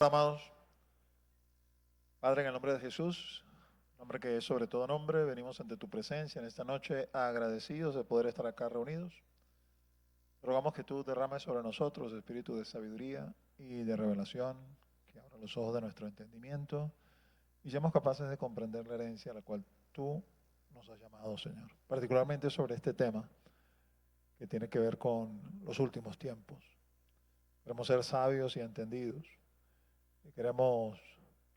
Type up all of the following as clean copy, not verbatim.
Amados, Padre, en el nombre de Jesús, nombre que es sobre todo nombre, venimos ante tu presencia en esta noche agradecidos de poder estar acá reunidos. Rogamos que tú derrames sobre nosotros espíritu de sabiduría y de revelación, que abra los ojos de nuestro entendimiento y seamos capaces de comprender la herencia a la cual tú nos has llamado, Señor. Particularmente sobre este tema que tiene que ver con los últimos tiempos. Queremos ser sabios y entendidos. Y queremos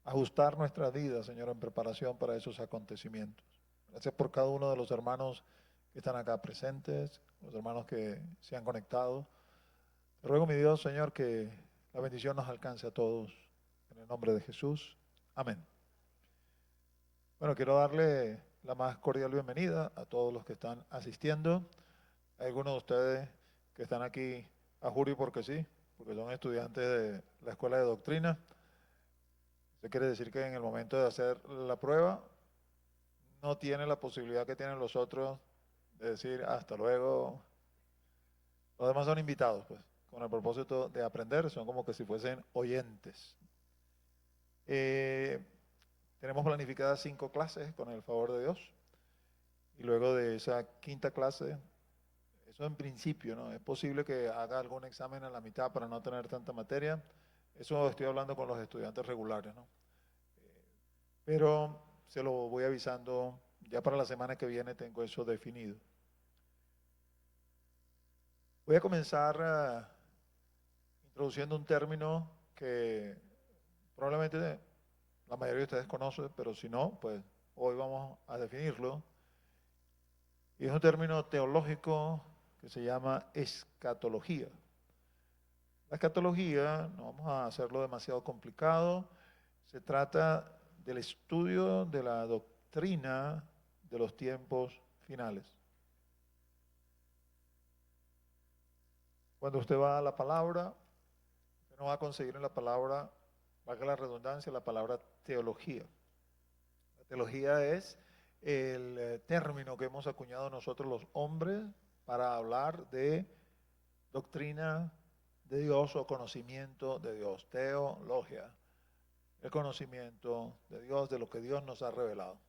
ajustar nuestra vida, Señor, en preparación para esos acontecimientos. Gracias por cada uno de los hermanos que están acá presentes, los hermanos que se han conectado. Te ruego, mi Dios, Señor, que la bendición nos alcance a todos. En el nombre de Jesús. Amén. Bueno, quiero darle la más cordial bienvenida a todos los que están asistiendo. Hay algunos de ustedes que están aquí a juro porque sí, porque son estudiantes de la Escuela de Doctrina. Eso quiere decir que en el momento de hacer la prueba no tiene la posibilidad que tienen los otros de decir hasta luego. Los demás son invitados, pues, con el propósito de aprender, son como que si fuesen oyentes. Eh, Tenemos planificadas 5 clases con el favor de Dios. Y luego de esa quinta clase, eso en principio, ¿no? Es posible que haga algún examen a la mitad para no tener tanta materia. Eso estoy hablando con los estudiantes regulares, ¿no? Pero se lo voy avisando, ya para la semana que viene tengo eso definido. Voy a comenzar introduciendo un término que probablemente la mayoría de ustedes conocen, pero si no, pues hoy vamos a definirlo. Y es un término teológico que se llama escatología. La escatología, no vamos a hacerlo demasiado complicado, se trata del estudio de la doctrina de los tiempos finales. Cuando usted va a la palabra, usted no va a conseguir en la palabra, valga la redundancia, la palabra teología. La teología es el término que hemos acuñado nosotros los hombres para hablar de doctrina de Dios o conocimiento de Dios. Teología, el conocimiento de Dios, de lo que Dios nos ha revelado.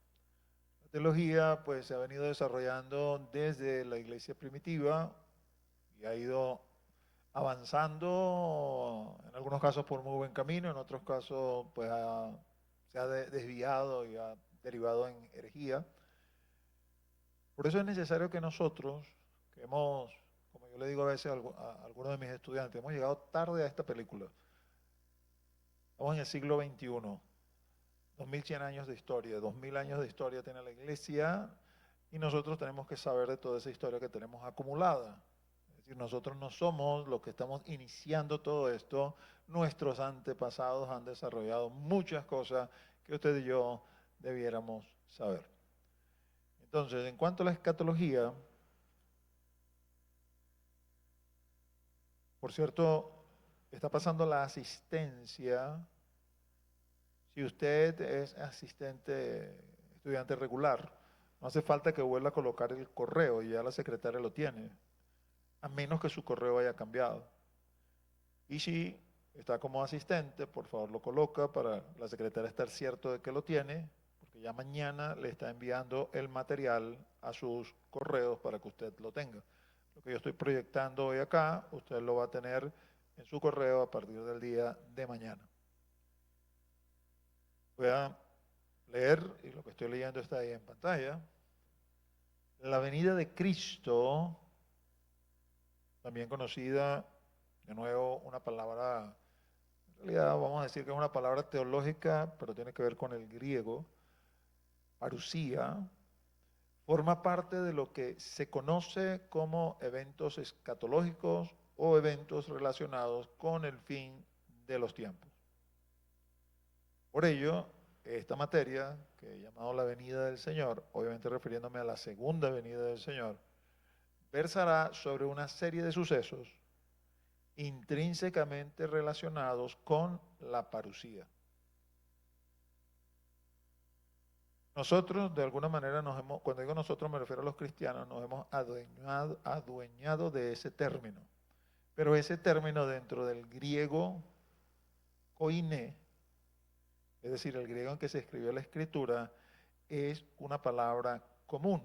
La teología pues se ha venido desarrollando desde la iglesia primitiva y ha ido avanzando, en algunos casos por muy buen camino, en otros casos pues se ha desviado y ha derivado en herejía. Por eso es necesario que nosotros, que hemos, como yo le digo a veces a algunos de mis estudiantes, hemos llegado tarde a esta película. Estamos en el siglo XXI, 2100 años de historia, 2000 años de historia tiene la iglesia y nosotros tenemos que saber de toda esa historia que tenemos acumulada. Es decir, nosotros no somos los que estamos iniciando todo esto, nuestros antepasados han desarrollado muchas cosas que usted y yo debiéramos saber. Entonces, en cuanto a la escatología, por cierto, está pasando la asistencia. Si usted es asistente, estudiante regular, no hace falta que vuelva a colocar el correo, y ya la secretaria lo tiene, a menos que su correo haya cambiado. Y si está como asistente, por favor lo coloca para la secretaria estar cierto de que lo tiene, porque ya mañana le está enviando el material a sus correos para que usted lo tenga. Lo que yo estoy proyectando hoy acá, usted lo va a tener en su correo a partir del día de mañana. Voy a leer, y lo que estoy leyendo está ahí en pantalla. La venida de Cristo, también conocida, de nuevo, una palabra, en realidad vamos a decir que es una palabra teológica, pero tiene que ver con el griego, parusía, forma parte de lo que se conoce como eventos escatológicos o eventos relacionados con el fin de los tiempos. Por ello, esta materia, que he llamado la venida del Señor, obviamente refiriéndome a la segunda venida del Señor, versará sobre una serie de sucesos intrínsecamente relacionados con la parusía. Nosotros, de alguna manera, cuando digo nosotros me refiero a los cristianos, nos hemos adueñado de ese término. Pero ese término dentro del griego koiné, es decir, el griego en que se escribió la escritura, es una palabra común.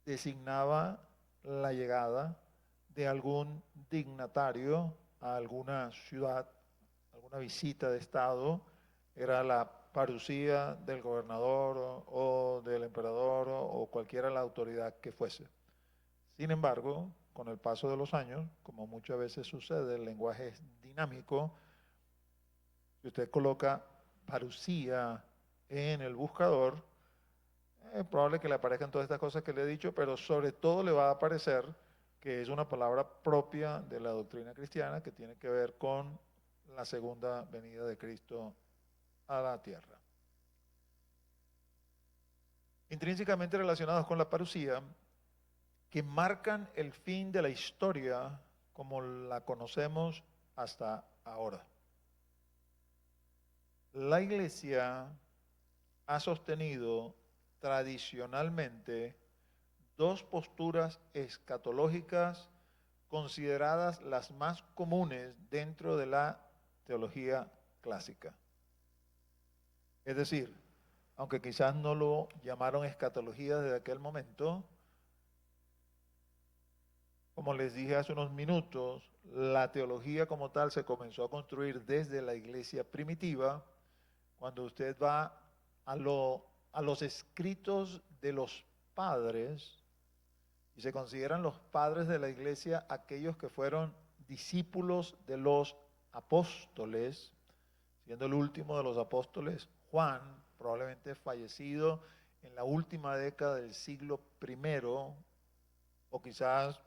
Designaba la llegada de algún dignatario a alguna ciudad, alguna visita de estado, era la parucía del gobernador o del emperador o cualquiera la autoridad que fuese. Sin embargo, con el paso de los años, como muchas veces sucede, el lenguaje es dinámico. Si usted coloca parucía en el buscador, es probable que le aparezcan todas estas cosas que le he dicho, pero sobre todo le va a aparecer que es una palabra propia de la doctrina cristiana que tiene que ver con la segunda venida de Cristo a la tierra. Intrínsecamente relacionados con la parucía, que marcan el fin de la historia como la conocemos hasta ahora. La Iglesia ha sostenido tradicionalmente dos posturas escatológicas consideradas las más comunes dentro de la teología clásica. Es decir, aunque quizás no lo llamaron escatología desde aquel momento, como les dije hace unos minutos, la teología como tal se comenzó a construir desde la iglesia primitiva. Cuando usted va a los escritos de los padres, y se consideran los padres de la iglesia aquellos que fueron discípulos de los apóstoles, siendo el último de los apóstoles Juan, probablemente fallecido en la última década del siglo I, o quizás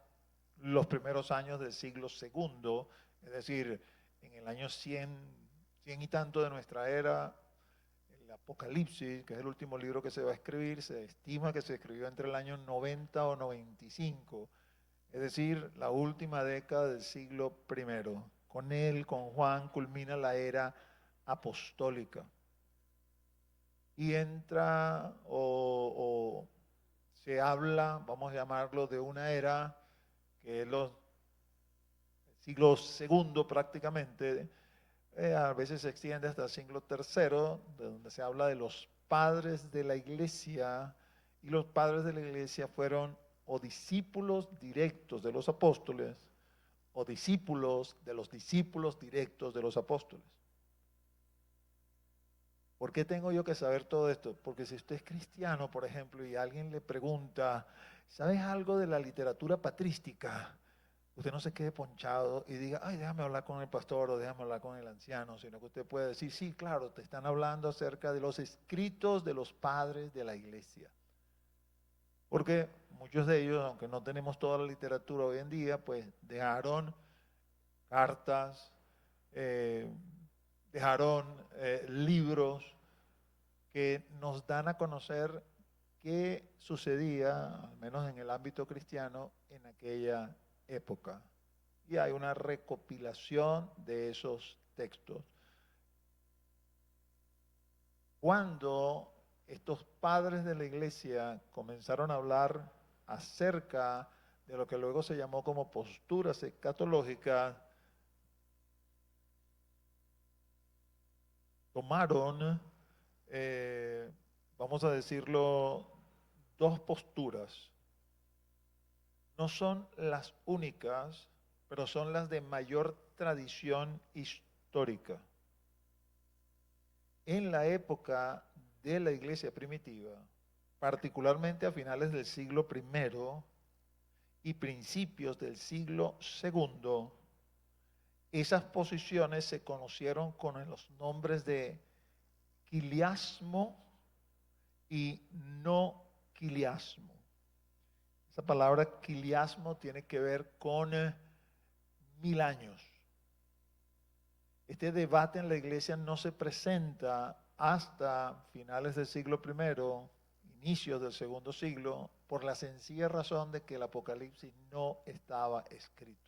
los primeros años del siglo II, es decir, en el año 100 y tanto de nuestra era. El Apocalipsis, que es el último libro que se va a escribir, se estima que se escribió entre el año 90 o 95, es decir, la última década del siglo I. Con él, con Juan, culmina la era apostólica. Y entra o se habla, vamos a llamarlo, de una era que es los siglos II prácticamente, a veces se extiende hasta el siglo III, de donde se habla de los padres de la iglesia, y los padres de la iglesia fueron o discípulos directos de los apóstoles, o discípulos de los discípulos directos de los apóstoles. ¿Por qué tengo yo que saber todo esto? Porque si usted es cristiano, por ejemplo, y alguien le pregunta, ¿sabes algo de la literatura patrística? Usted no se quede ponchado y diga, ay, déjame hablar con el pastor o déjame hablar con el anciano, sino que usted puede decir, sí, claro, te están hablando acerca de los escritos de los padres de la iglesia. Porque muchos de ellos, aunque no tenemos toda la literatura hoy en día, pues dejaron cartas, dejaron libros que nos dan a conocer qué sucedía, al menos en el ámbito cristiano, en aquella época. Y hay una recopilación de esos textos. Cuando estos padres de la iglesia comenzaron a hablar acerca de lo que luego se llamó como posturas escatológicas, tomaron, vamos a decirlo, dos posturas. No son las únicas, pero son las de mayor tradición histórica. En la época de la iglesia primitiva, particularmente a finales del siglo I y principios del siglo II, esas posiciones se conocieron con los nombres de quiliasmo y no quiliasmo. Esa palabra quiliasmo tiene que ver con 1000 años. Este debate en la iglesia no se presenta hasta finales del siglo I, inicios del segundo siglo, por la sencilla razón de que el Apocalipsis no estaba escrito.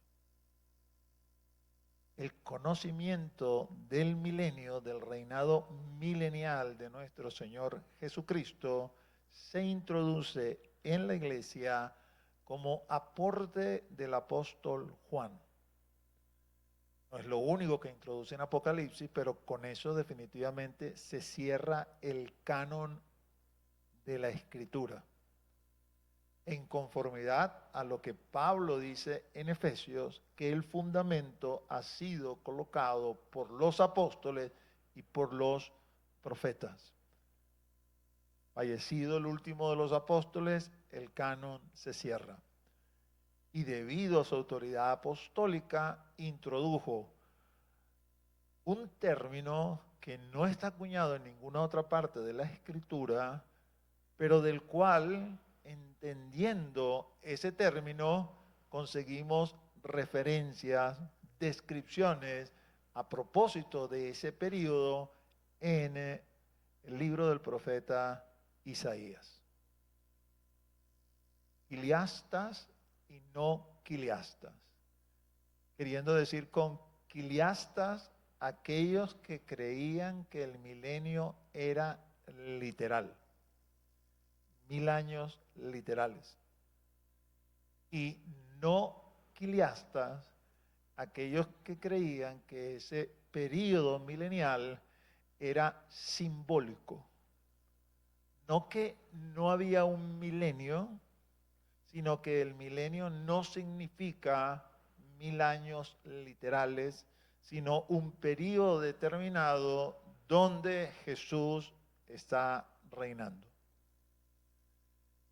El conocimiento del milenio, del reinado milenial de nuestro Señor Jesucristo, se introduce en la iglesia como aporte del apóstol Juan. No es lo único que introduce en Apocalipsis, pero con eso definitivamente se cierra el canon de la Escritura, en conformidad a lo que Pablo dice en Efesios, que el fundamento ha sido colocado por los apóstoles y por los profetas. Fallecido el último de los apóstoles, el canon se cierra. Y debido a su autoridad apostólica, introdujo un término que no está acuñado en ninguna otra parte de la Escritura, pero del cual, entendiendo ese término, conseguimos referencias, descripciones a propósito de ese periodo en el libro del profeta Isaías. Quiliastas y no quiliastas. Queriendo decir con quiliastas aquellos que creían que el milenio era literal. 1000 años literales. Y no quiliastas aquellos que creían que ese periodo milenial era simbólico. No que no había un milenio, sino que el milenio no significa 1000 años literales, sino un periodo determinado donde Jesús está reinando.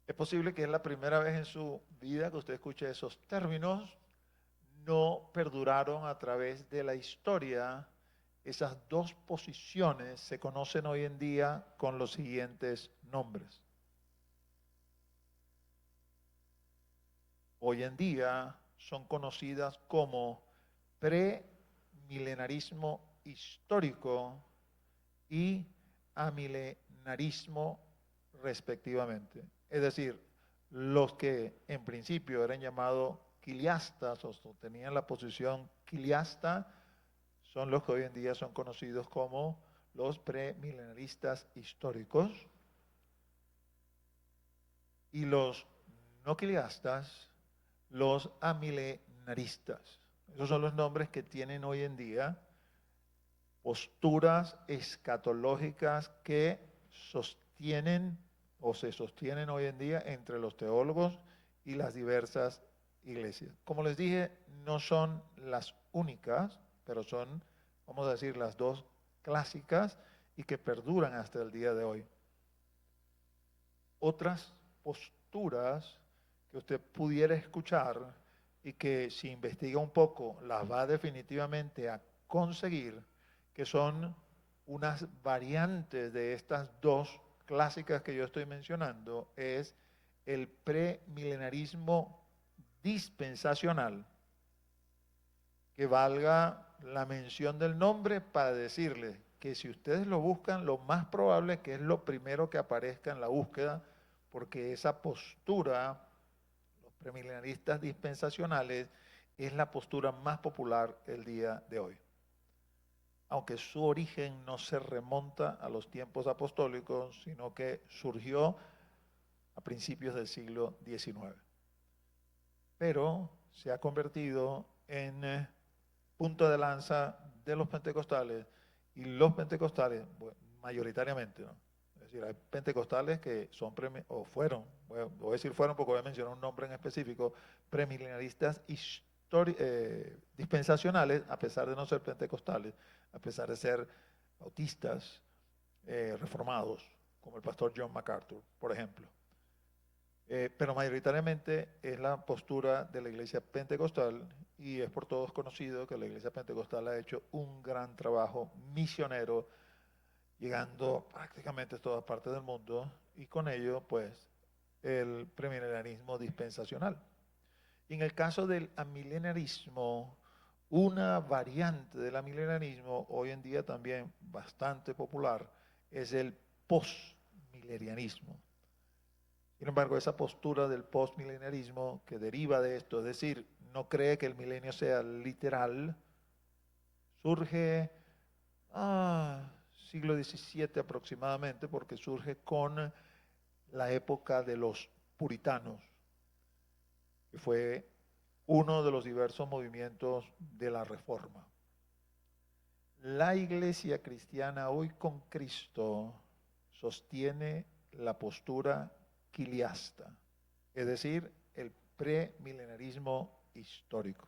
Es posible que es la primera vez en su vida que usted escuche esos términos. No perduraron a través de la historia. Esas dos posiciones se conocen hoy en día con los siguientes nombres. Hoy en día son conocidas como premilenarismo histórico y amilenarismo respectivamente. Es decir, los que en principio eran llamados quiliastas o tenían la posición quiliasta son los que hoy en día son conocidos como los premilenaristas históricos, y los no quiliastas, los amilenaristas. Esos son los nombres que tienen hoy en día posturas escatológicas que sostienen o se sostienen hoy en día entre los teólogos y las diversas iglesias. Como les dije, no son las únicas, pero son, vamos a decir, las dos clásicas y que perduran hasta el día de hoy. Otras posturas que usted pudiera escuchar y que si investiga un poco las va definitivamente a conseguir, que son unas variantes de estas dos clásicas que yo estoy mencionando, es el premilenarismo dispensacional, que valga la mención del nombre para decirles que si ustedes lo buscan, lo más probable es que es lo primero que aparezca en la búsqueda, porque esa postura, los premilenaristas dispensacionales, es la postura más popular el día de hoy. Aunque su origen no se remonta a los tiempos apostólicos, sino que surgió a principios del siglo XIX. Pero se ha convertido en punto de lanza de los pentecostales, y los pentecostales, bueno, mayoritariamente, ¿no? Es decir, hay pentecostales que son, o fueron, voy a decir fueron porque voy a mencionar un nombre en específico, premilenaristas dispensacionales, a pesar de no ser pentecostales, a pesar de ser bautistas, reformados, como el pastor John MacArthur, por ejemplo. Pero mayoritariamente es la postura de la iglesia pentecostal, y es por todos conocido que la iglesia pentecostal ha hecho un gran trabajo misionero, llegando prácticamente a todas partes del mundo, y con ello pues el premilenarismo dispensacional. Y en el caso del amilenarismo, una variante del amilenarismo hoy en día también bastante popular es el postmilenianismo. Sin embargo, esa postura del postmilenarismo que deriva de esto, es decir, no cree que el milenio sea literal, surge siglo XVII aproximadamente, porque surge con la época de los puritanos, que fue uno de los diversos movimientos de la Reforma. La iglesia cristiana hoy con Cristo sostiene la postura quiliasta, es decir, el premilenarismo histórico.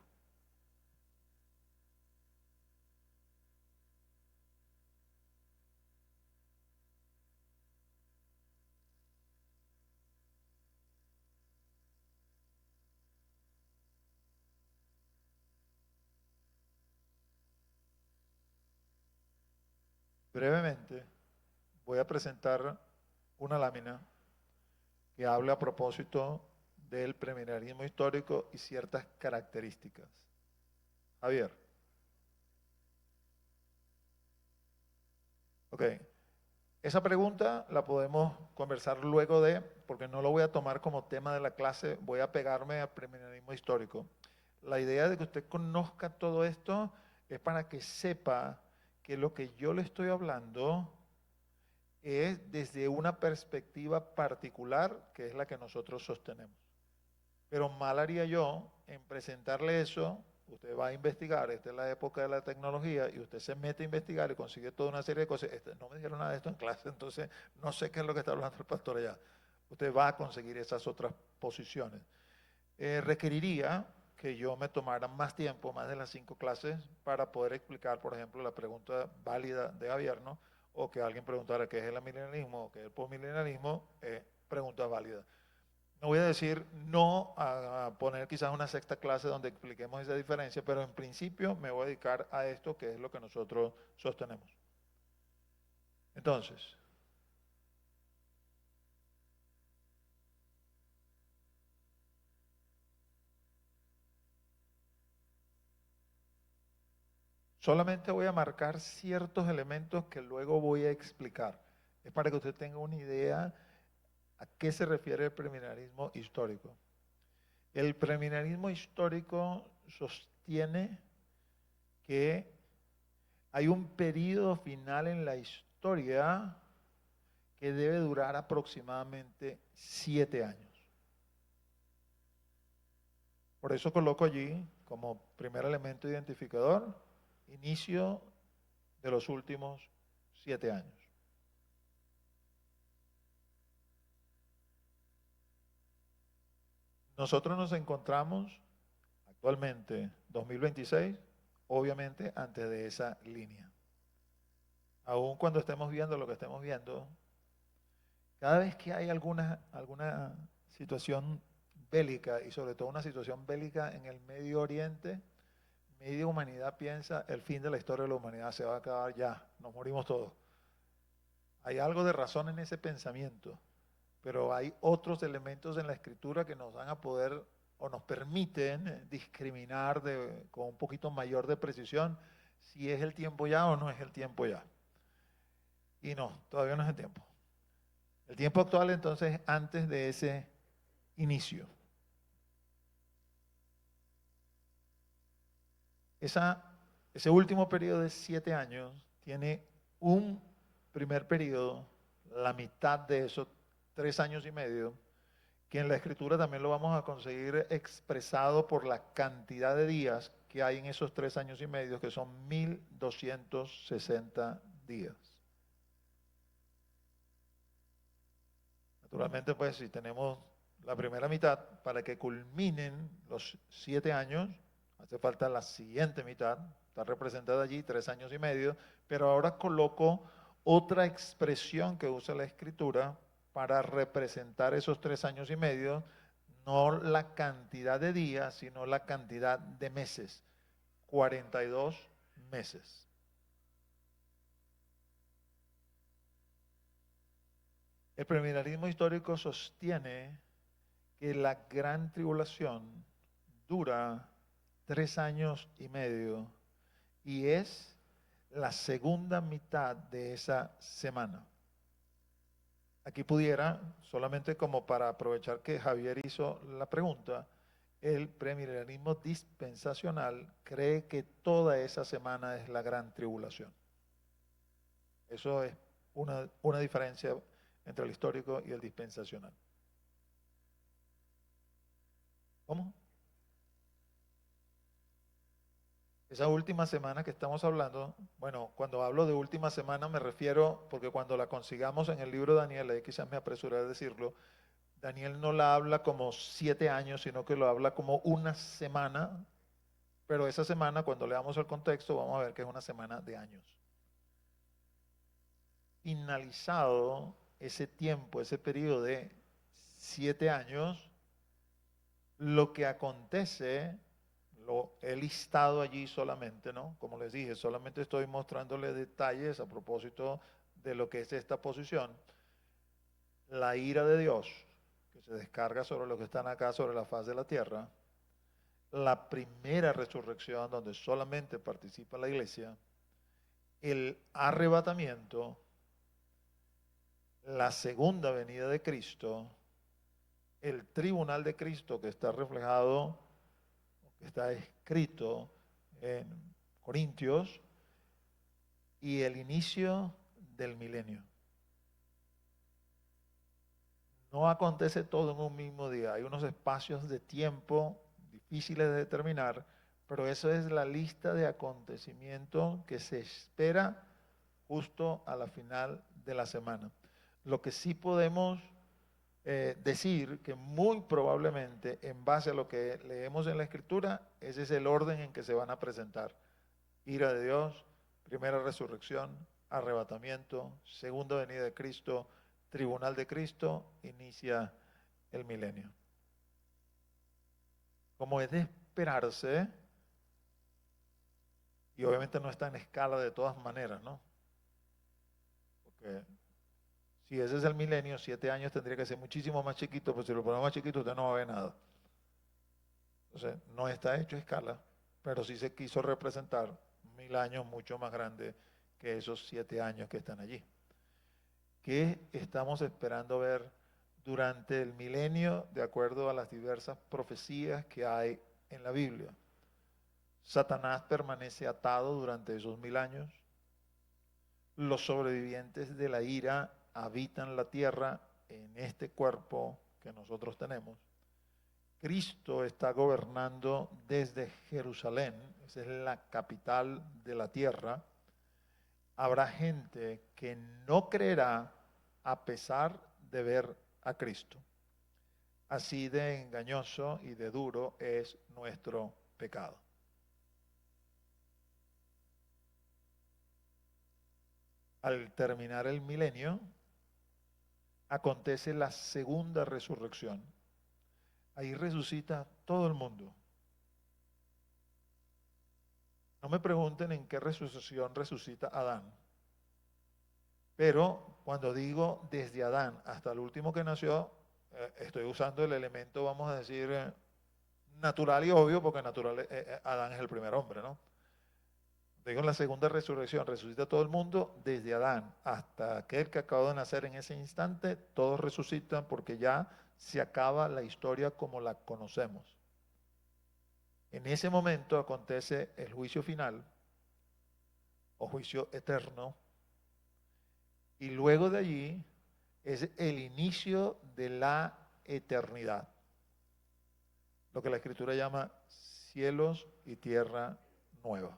Brevemente voy a presentar una lámina que habla a propósito del premilenarismo histórico y ciertas características. Javier. Ok. Esa pregunta la podemos conversar luego de, porque no lo voy a tomar como tema de la clase, voy a pegarme al premilenarismo histórico. La idea de que usted conozca todo esto es para que sepa que lo que yo le estoy hablando es desde una perspectiva particular, que es la que nosotros sostenemos. Pero mal haría yo en presentarle eso. Usted va a investigar, esta es la época de la tecnología, y usted se mete a investigar y consigue toda una serie de cosas. No me dijeron nada de esto en clase, entonces no sé qué es lo que está hablando el pastor allá. Usted va a conseguir esas otras posiciones. Requeriría que yo me tomara más tiempo, más de las 5 clases, para poder explicar, por ejemplo, la pregunta válida de Javier, ¿no? O que alguien preguntara qué es el milenialismo o qué es el postmilenialismo, pregunta válida. No voy a decir no a poner quizás una sexta clase donde expliquemos esa diferencia, pero en principio me voy a dedicar a esto que es lo que nosotros sostenemos. Entonces, solamente voy a marcar ciertos elementos que luego voy a explicar. Es para que usted tenga una idea a qué se refiere el premilenarismo histórico. El premilenarismo histórico sostiene que hay un periodo final en la historia que debe durar aproximadamente 7 años. Por eso coloco allí como primer elemento identificador, inicio de los últimos 7 años. Nosotros nos encontramos actualmente, 2026, obviamente antes de esa línea. Aún cuando estemos viendo lo que estemos viendo, cada vez que hay alguna situación bélica, y sobre todo una situación bélica en el Medio Oriente, media humanidad piensa el fin de la historia de la humanidad se va a acabar ya, nos morimos todos. Hay algo de razón en ese pensamiento, pero hay otros elementos en la escritura que nos van a poder o nos permiten discriminar con un poquito mayor de precisión si es el tiempo ya o no es el tiempo ya. Y no, todavía no es el tiempo. El tiempo actual entonces antes de ese inicio. Ese último periodo de 7 años tiene un primer periodo, la mitad de esos 3 años y medio, que en la escritura también lo vamos a conseguir expresado por la cantidad de días que hay en esos 3 años y medio, que son 1260 días. Naturalmente, pues si tenemos la primera mitad, para que culminen los 7 años, hace falta la siguiente mitad, está representada allí 3 años y medio, pero ahora coloco otra expresión que usa la escritura para representar esos 3 años y medio, no la cantidad de días, sino la cantidad de meses, 42 meses. El premilenarismo histórico sostiene que la gran tribulación dura 3 años y medio y es la segunda mitad de esa semana. Aquí pudiera, solamente como para aprovechar que Javier hizo la pregunta, el premilenarismo dispensacional cree que toda esa semana es la gran tribulación. Eso es una diferencia entre el histórico y el dispensacional. ¿Cómo? Esa última semana que estamos hablando, bueno, cuando hablo de última semana me refiero, porque cuando la consigamos en el libro de Daniel, ahí quizás me apresuré a decirlo, Daniel no la habla como 7 años, sino que lo habla como una semana, pero esa semana, cuando leamos el contexto, vamos a ver que es una semana de años. Finalizado ese tiempo, ese periodo de 7 años, lo que acontece, lo he listado allí solamente, ¿no? Como les dije, solamente estoy mostrándole detalles a propósito de lo que es esta posición. La ira de Dios, que se descarga sobre los que están acá, sobre la faz de la tierra. La primera resurrección, donde solamente participa la iglesia. El arrebatamiento. La segunda venida de Cristo. El tribunal de Cristo que está reflejado, que está escrito en Corintios, y el inicio del milenio. No acontece todo en un mismo día, hay unos espacios de tiempo difíciles de determinar, pero eso es la lista de acontecimientos que se espera justo a la final de la semana. Lo que sí podemos decir que muy probablemente, en base a lo que leemos en la Escritura, ese es el orden en que se van a presentar. Ira de Dios, primera resurrección, arrebatamiento, segunda venida de Cristo, tribunal de Cristo, inicia el milenio. Como es de esperarse, y obviamente no está en escala de todas maneras, ¿no? Porque si ese es el milenio, 7 años tendría que ser muchísimo más chiquito, pues si lo ponemos más chiquito usted no va a ver nada. Entonces, no está hecho a escala, pero sí se quiso representar 1000 años mucho más grande que esos 7 años que están allí. ¿Qué estamos esperando ver durante el milenio de acuerdo a las diversas profecías que hay en la Biblia? Satanás permanece atado durante esos 1000 años. Los sobrevivientes de la ira habitan la tierra en este cuerpo que nosotros tenemos. Cristo está gobernando desde Jerusalén, esa es la capital de la tierra. Habrá gente que no creerá a pesar de ver a Cristo. Así de engañoso y de duro es nuestro pecado. Al terminar el milenio, acontece la segunda resurrección. Ahí resucita todo el mundo. No me pregunten en qué resucitación resucita Adán. Pero cuando digo desde Adán hasta el último que nació, estoy usando el elemento, vamos a decir, natural y obvio, porque natural, Adán es el primer hombre, ¿no? Digo, en la segunda resurrección resucita todo el mundo, desde Adán hasta aquel que acabó de nacer en ese instante, todos resucitan porque ya se acaba la historia como la conocemos. En ese momento acontece el juicio final o juicio eterno, y luego de allí es el inicio de la eternidad, lo que la Escritura llama cielos y tierra nueva.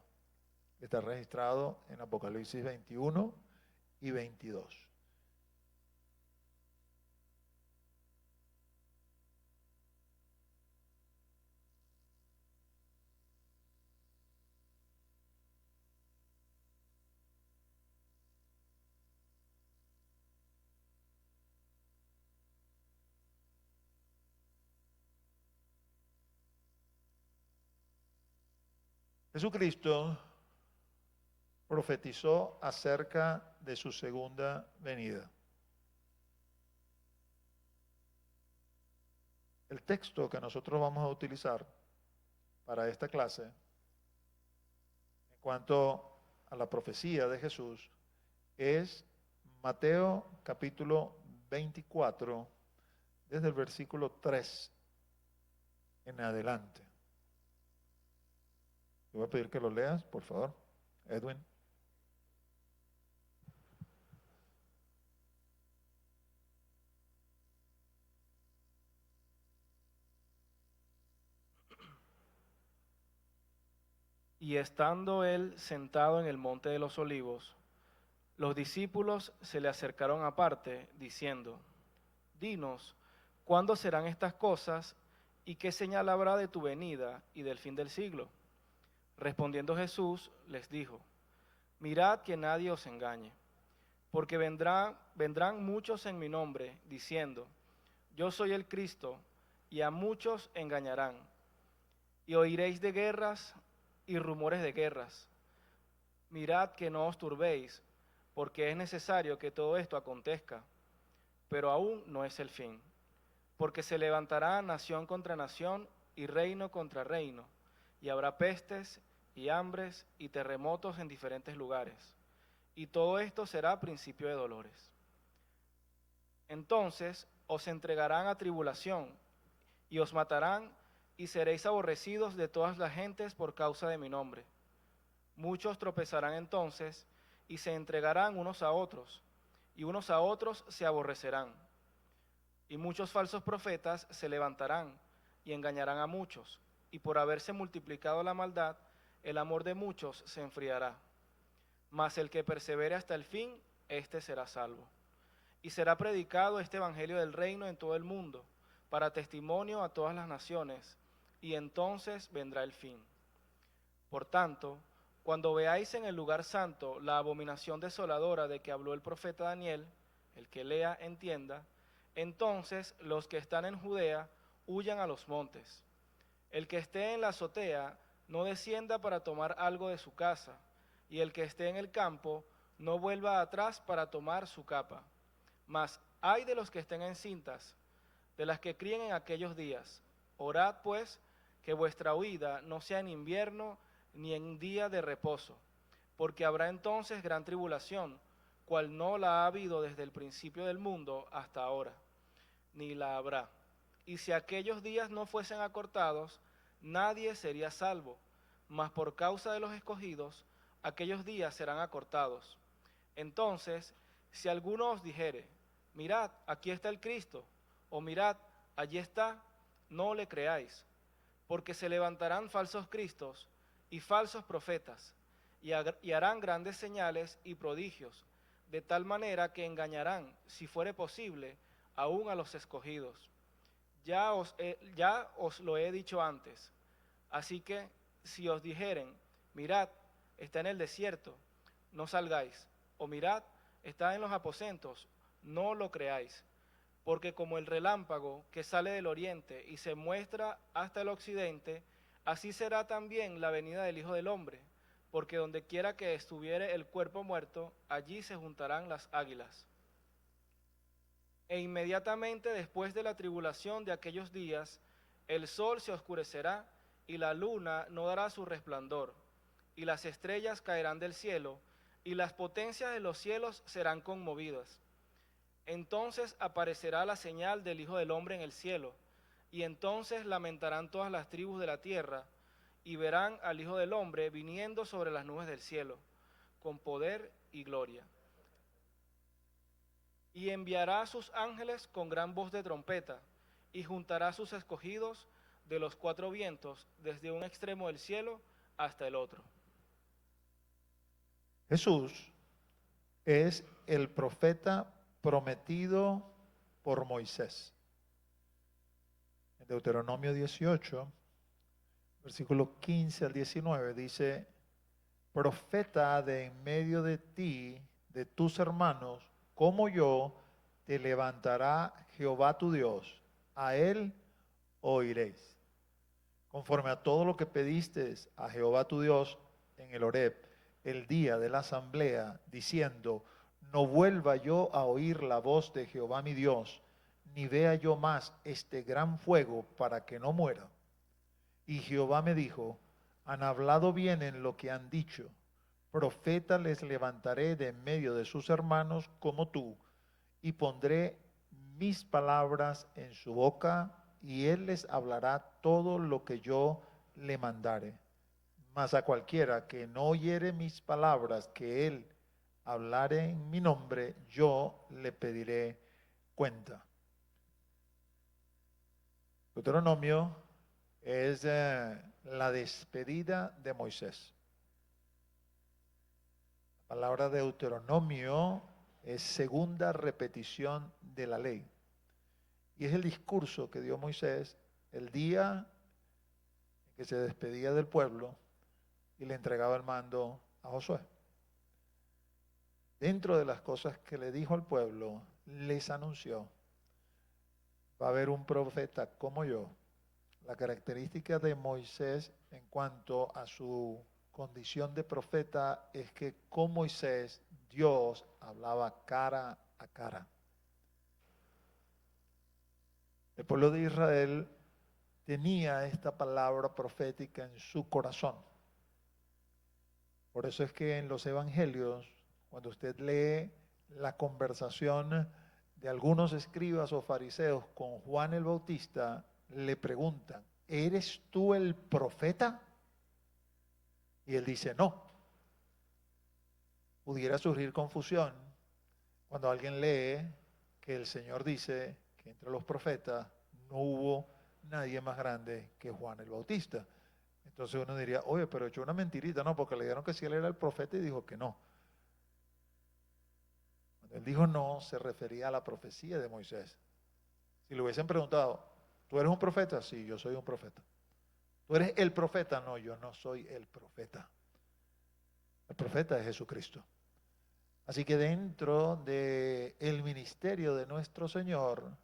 Está registrado en Apocalipsis 21 y 22. Jesucristo profetizó acerca de su segunda venida. El texto que nosotros vamos a utilizar para esta clase, en cuanto a la profecía de Jesús, es Mateo capítulo 24, desde el versículo 3 en adelante. Te voy a pedir que lo leas, por favor, Edwin. Y estando él sentado en el monte de los olivos, los discípulos se le acercaron aparte, diciendo: Dinos, ¿cuándo serán estas cosas y qué señal habrá de tu venida y del fin del siglo? Respondiendo Jesús les dijo: Mirad que nadie os engañe, porque vendrán muchos en mi nombre, diciendo: Yo soy el Cristo, y a muchos engañarán. Y oiréis de guerras y rumores de guerras. Mirad que no os turbéis, porque es necesario que todo esto acontezca, pero aún no es el fin. Porque se levantará nación contra nación y reino contra reino, y habrá pestes y hambres y terremotos en diferentes lugares. Y todo esto será principio de dolores. Entonces os entregarán a tribulación, y os matarán, y seréis aborrecidos de todas las gentes por causa de mi nombre. Muchos tropezarán entonces, y se entregarán unos a otros, y unos a otros se aborrecerán. Y muchos falsos profetas se levantarán, y engañarán a muchos, y por haberse multiplicado la maldad, el amor de muchos se enfriará. Mas el que persevere hasta el fin, éste será salvo. Y será predicado este evangelio del reino en todo el mundo, para testimonio a todas las naciones, y entonces vendrá el fin. Por tanto, cuando veáis en el lugar santo la abominación desoladora de que habló el profeta Daniel, el que lea entienda, entonces los que están en Judea huyan a los montes. El que esté en la azotea no descienda para tomar algo de su casa, y el que esté en el campo no vuelva atrás para tomar su capa. Mas ay de los que estén encintas, de las que críen en aquellos días. Orad pues que vuestra huida no sea en invierno ni en día de reposo, porque habrá entonces gran tribulación, cual no la ha habido desde el principio del mundo hasta ahora, ni la habrá. Y si aquellos días no fuesen acortados, nadie sería salvo, mas por causa de los escogidos, aquellos días serán acortados. Entonces, si alguno os dijere: Mirad, aquí está el Cristo, o mirad, allí está, no le creáis, porque se levantarán falsos cristos y falsos profetas, y harán grandes señales y prodigios, de tal manera que engañarán, si fuere posible, aún a los escogidos. Ya os lo he dicho antes. Así que si os dijeren: Mirad, está en el desierto, no salgáis, o mirad, está en los aposentos, no lo creáis. Porque como el relámpago que sale del oriente y se muestra hasta el occidente, así será también la venida del Hijo del Hombre. Porque donde quiera que estuviere el cuerpo muerto, allí se juntarán las águilas. E inmediatamente después de la tribulación de aquellos días, el sol se oscurecerá y la luna no dará su resplandor, y las estrellas caerán del cielo, y las potencias de los cielos serán conmovidas. Entonces aparecerá la señal del Hijo del Hombre en el cielo, y entonces lamentarán todas las tribus de la tierra, y verán al Hijo del Hombre viniendo sobre las nubes del cielo, con poder y gloria. Y enviará a sus ángeles con gran voz de trompeta, y juntará a sus escogidos de los cuatro vientos, desde un extremo del cielo hasta el otro. Jesús es el profeta prometido por Moisés. En Deuteronomio 18, versículo 15 al 19, dice: Profeta de en medio de ti, de tus hermanos, como yo, te levantará Jehová tu Dios. A él oiréis. Conforme a todo lo que pediste a Jehová tu Dios en el Horeb, el día de la asamblea, diciendo: No vuelva yo a oír la voz de Jehová mi Dios, ni vea yo más este gran fuego, para que no muera. Y Jehová me dijo: Han hablado bien en lo que han dicho. Profeta les levantaré de en medio de sus hermanos como tú, y pondré mis palabras en su boca, y él les hablará todo lo que yo le mandare. Mas a cualquiera que no oyere mis palabras que él hablare en mi nombre, yo le pediré cuenta. Deuteronomio es la despedida de Moisés. palabra Deuteronomio es segunda repetición de la ley. Y es el discurso que dio Moisés el día en que se despedía del pueblo y le entregaba el mando a Josué. Dentro de las cosas que le dijo al pueblo, les anunció: va a haber un profeta como yo. La característica de Moisés en cuanto a su condición de profeta es que con Moisés Dios hablaba cara a cara. El pueblo de Israel tenía esta palabra profética en su corazón. Por eso es que en los evangelios, cuando usted lee la conversación de algunos escribas o fariseos con Juan el Bautista, le preguntan: ¿eres tú el profeta? Y él dice: no. Pudiera surgir confusión cuando alguien lee que el Señor dice que entre los profetas no hubo nadie más grande que Juan el Bautista. Entonces uno diría: oye, pero echó una mentirita, no, porque le dijeron que sí él era el profeta y dijo que no. Cuando él dijo no, se refería a la profecía de Moisés. Si le hubiesen preguntado: ¿tú eres un profeta? Sí, yo soy un profeta. ¿Tú eres el profeta? No, yo no soy el profeta. El profeta es Jesucristo. Así que dentro del ministerio de nuestro Señor,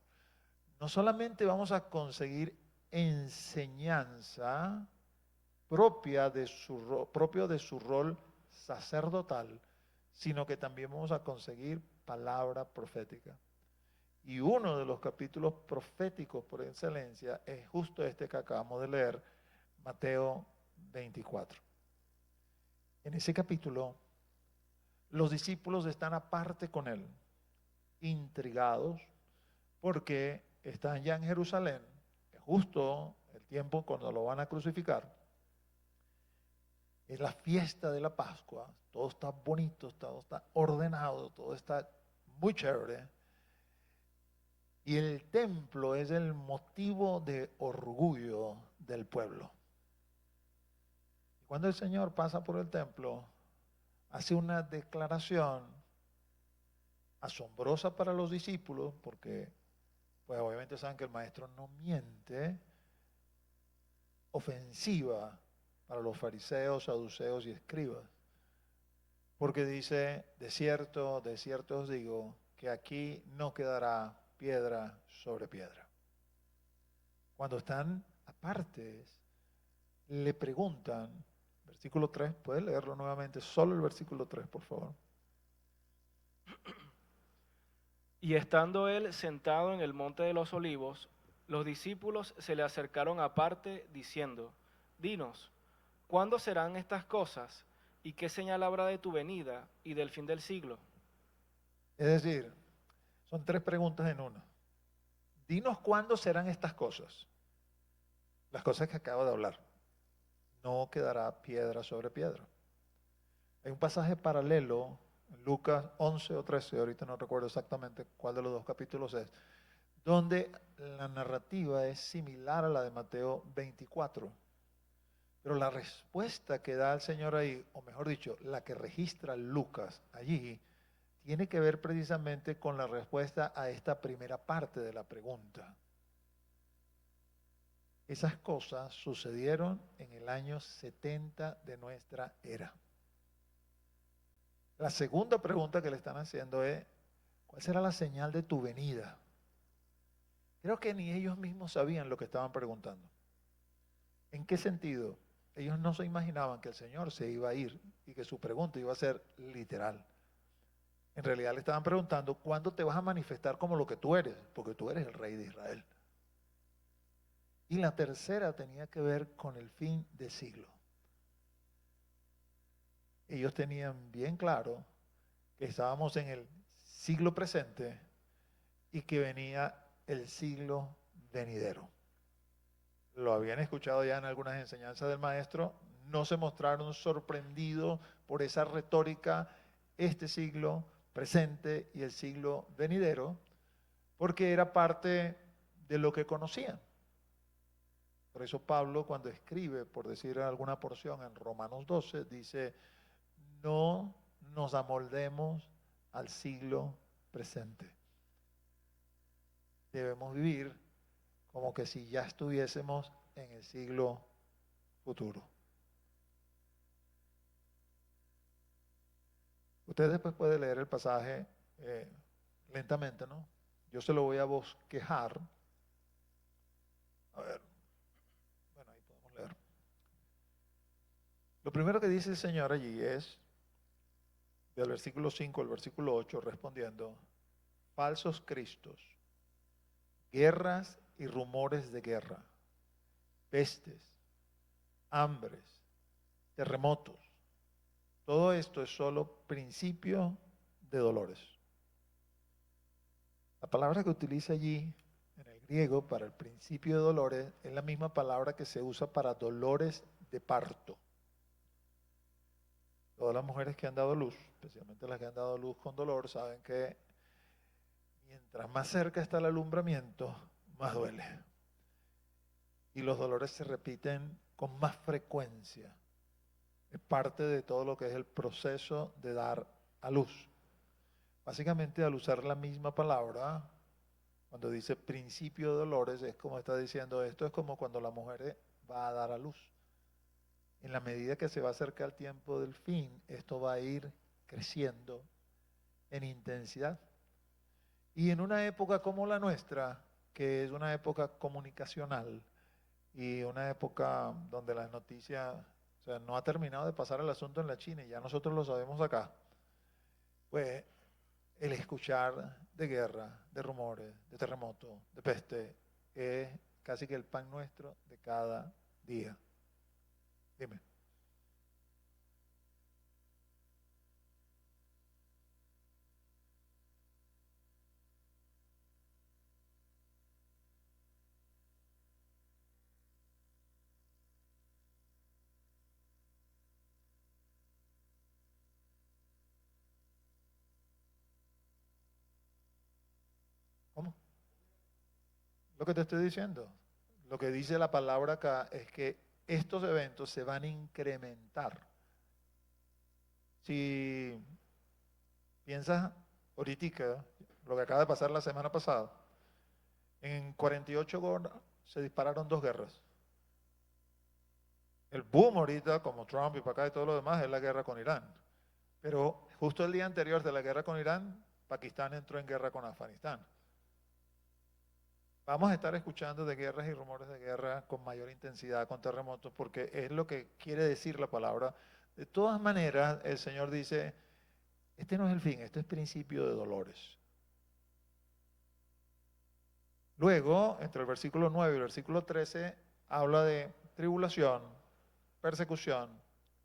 no solamente vamos a conseguir enseñanza propio de su rol sacerdotal, sino que también vamos a conseguir palabra profética. Y uno de los capítulos proféticos por excelencia es justo este que acabamos de leer, Mateo 24. En ese capítulo, los discípulos están aparte con él, intrigados, porque están ya en Jerusalén, justo el tiempo cuando lo van a crucificar. Es la fiesta de la Pascua, todo está bonito, todo está ordenado, todo está muy chévere. Y el templo es el motivo de orgullo del pueblo. Cuando el Señor pasa por el templo, hace una declaración asombrosa para los discípulos, porque pues obviamente saben que el maestro no miente, ofensiva para los fariseos, saduceos y escribas, porque dice: de cierto os digo, que aquí no quedará piedra sobre piedra. Cuando están apartes, le preguntan, versículo 3, ¿puedes leerlo nuevamente? Solo el versículo 3, por favor. Y estando él sentado en el monte de los olivos, los discípulos se le acercaron aparte, diciendo: dinos, ¿cuándo serán estas cosas? ¿Y qué señal habrá de tu venida y del fin del siglo? Es decir, son tres preguntas en una. Dinos cuándo serán estas cosas. Las cosas que acabo de hablar. No quedará piedra sobre piedra. Hay un pasaje paralelo en Lucas 11 o 13, ahorita no recuerdo exactamente cuál de los dos capítulos es, donde la narrativa es similar a la de Mateo 24. Pero la respuesta que da el Señor ahí, o mejor dicho, la que registra Lucas allí, tiene que ver precisamente con la respuesta a esta primera parte de la pregunta. Esas cosas sucedieron en el año 70 de nuestra era. La segunda pregunta que le están haciendo es: ¿cuál será la señal de tu venida? Creo que ni ellos mismos sabían lo que estaban preguntando. ¿En qué sentido? Ellos no se imaginaban que el Señor se iba a ir y que su pregunta iba a ser literal. En realidad le estaban preguntando: ¿cuándo te vas a manifestar como lo que tú eres? Porque tú eres el rey de Israel. Y la tercera tenía que ver con el fin de siglo. Ellos tenían bien claro que estábamos en el siglo presente y que venía el siglo venidero. Lo habían escuchado ya en algunas enseñanzas del maestro, no se mostraron sorprendidos por esa retórica, este siglo presente y el siglo venidero, porque era parte de lo que conocían. Por eso Pablo, cuando escribe, por decir alguna porción en Romanos 12, dice: no nos amoldemos al siglo presente. Debemos vivir como que si ya estuviésemos en el siglo futuro. Usted después puede leer el pasaje lentamente, ¿no? Yo se lo voy a bosquejar. A ver, bueno, ahí podemos leer. Lo primero que dice el Señor allí es, del versículo 5 al versículo 8, respondiendo, falsos cristos, guerras y rumores de guerra, pestes, hambres, terremotos. Todo esto es solo principio de dolores. La palabra que utiliza allí en el griego para el principio de dolores es la misma palabra que se usa para dolores de parto. Todas las mujeres que han dado luz, especialmente las que han dado luz con dolor, saben que mientras más cerca está el alumbramiento, más duele. Y los dolores se repiten con más frecuencia. Es parte de todo lo que es el proceso de dar a luz. Básicamente, al usar la misma palabra, cuando dice principio de dolores, es como está diciendo, esto es como cuando la mujer va a dar a luz. En la medida que se va a acercar el tiempo del fin, esto va a ir creciendo en intensidad. Y en una época como la nuestra, que es una época comunicacional y una época donde las noticias, o sea, no ha terminado de pasar el asunto en la China y ya nosotros lo sabemos acá, pues el escuchar de guerra, de rumores, de terremotos, de peste, es casi que el pan nuestro de cada día. Dime. ¿Cómo? Lo que te estoy diciendo, lo que dice la palabra acá es que estos eventos se van a incrementar. Si piensas ahorita, lo que acaba de pasar la semana pasada, en 48 horas se dispararon 2 guerras. El boom ahorita, como Trump y para acá y todo lo demás, es la guerra con Irán. Pero justo el día anterior de la guerra con Irán, Pakistán entró en guerra con Afganistán. Vamos a estar escuchando de guerras y rumores de guerra con mayor intensidad, con terremotos, porque es lo que quiere decir la palabra. De todas maneras, el Señor dice, este no es el fin, este es principio de dolores. Luego, entre el versículo 9 y el versículo 13, habla de tribulación, persecución,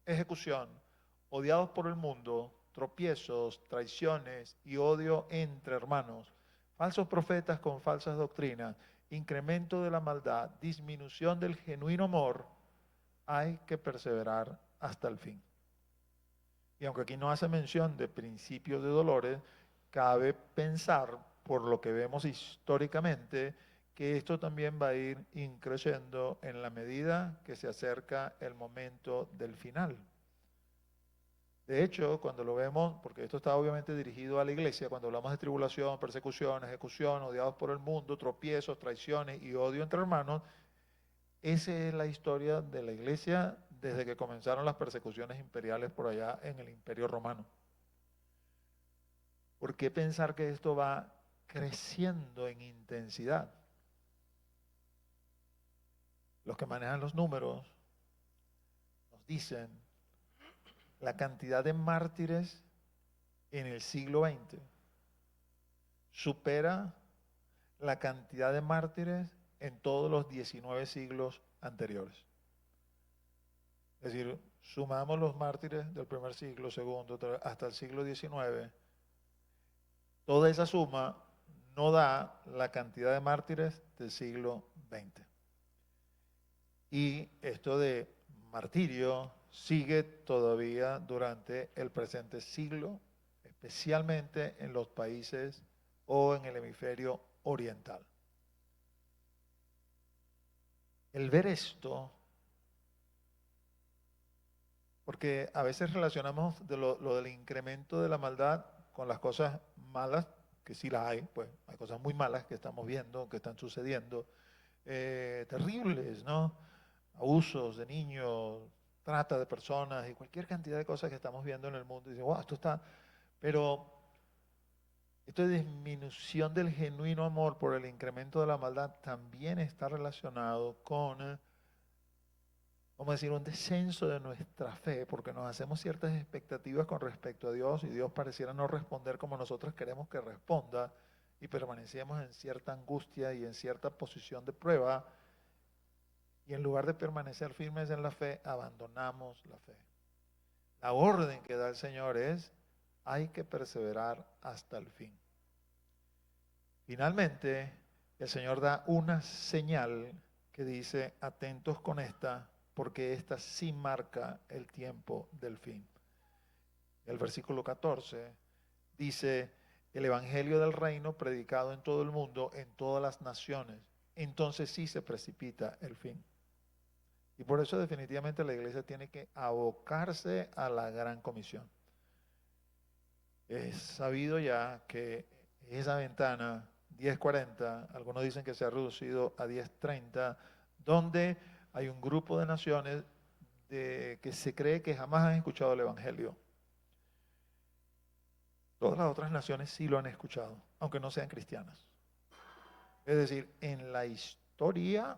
ejecución, odiados por el mundo, tropiezos, traiciones y odio entre hermanos, falsos profetas con falsas doctrinas, incremento de la maldad, disminución del genuino amor. Hay que perseverar hasta el fin. Y aunque aquí no hace mención de principios de dolores, cabe pensar, por lo que vemos históricamente, que esto también va a ir increciendo en la medida que se acerca el momento del final. De hecho, cuando lo vemos, porque esto está obviamente dirigido a la iglesia, cuando hablamos de tribulación, persecución, ejecución, odiados por el mundo, tropiezos, traiciones y odio entre hermanos, esa es la historia de la iglesia desde que comenzaron las persecuciones imperiales por allá en el Imperio Romano. ¿Por qué pensar que esto va creciendo en intensidad? Los que manejan los números nos dicen la cantidad de mártires en el siglo XX supera la cantidad de mártires en todos los 19 siglos anteriores. Es decir, sumamos los mártires del primer siglo, segundo, hasta el siglo XIX, toda esa suma no da la cantidad de mártires del siglo XX. Y esto de martirio sigue todavía durante el presente siglo, especialmente en los países o en el hemisferio oriental. El ver esto, Porque a veces relacionamos lo del incremento de la maldad con las cosas malas, que sí las hay, pues hay cosas muy malas que estamos viendo, que están sucediendo, terribles, ¿no? Abusos de niños, trata de personas y cualquier cantidad de cosas que estamos viendo en el mundo. Y dicen, wow, esto está... Pero esta disminución del genuino amor por el incremento de la maldad también está relacionado con, vamos a decir, un descenso de nuestra fe, porque nos hacemos ciertas expectativas con respecto a Dios y Dios pareciera no responder como nosotros queremos que responda y permanecemos en cierta angustia y en cierta posición de prueba y en lugar de permanecer firmes en la fe, abandonamos la fe. La orden que da el Señor es, hay que perseverar hasta el fin. Finalmente, el Señor da una señal que dice, atentos con esta, porque esta sí marca el tiempo del fin. El versículo 14 dice, el evangelio del reino predicado en todo el mundo, en todas las naciones. Entonces sí se precipita el fin. Y por eso definitivamente la iglesia tiene que abocarse a la gran comisión. Es sabido ya que esa ventana 10:40, algunos dicen que se ha reducido a 10:30, donde hay un grupo de naciones que se cree que jamás han escuchado el Evangelio. Todas las otras naciones sí lo han escuchado, aunque no sean cristianas. Es decir, en la historia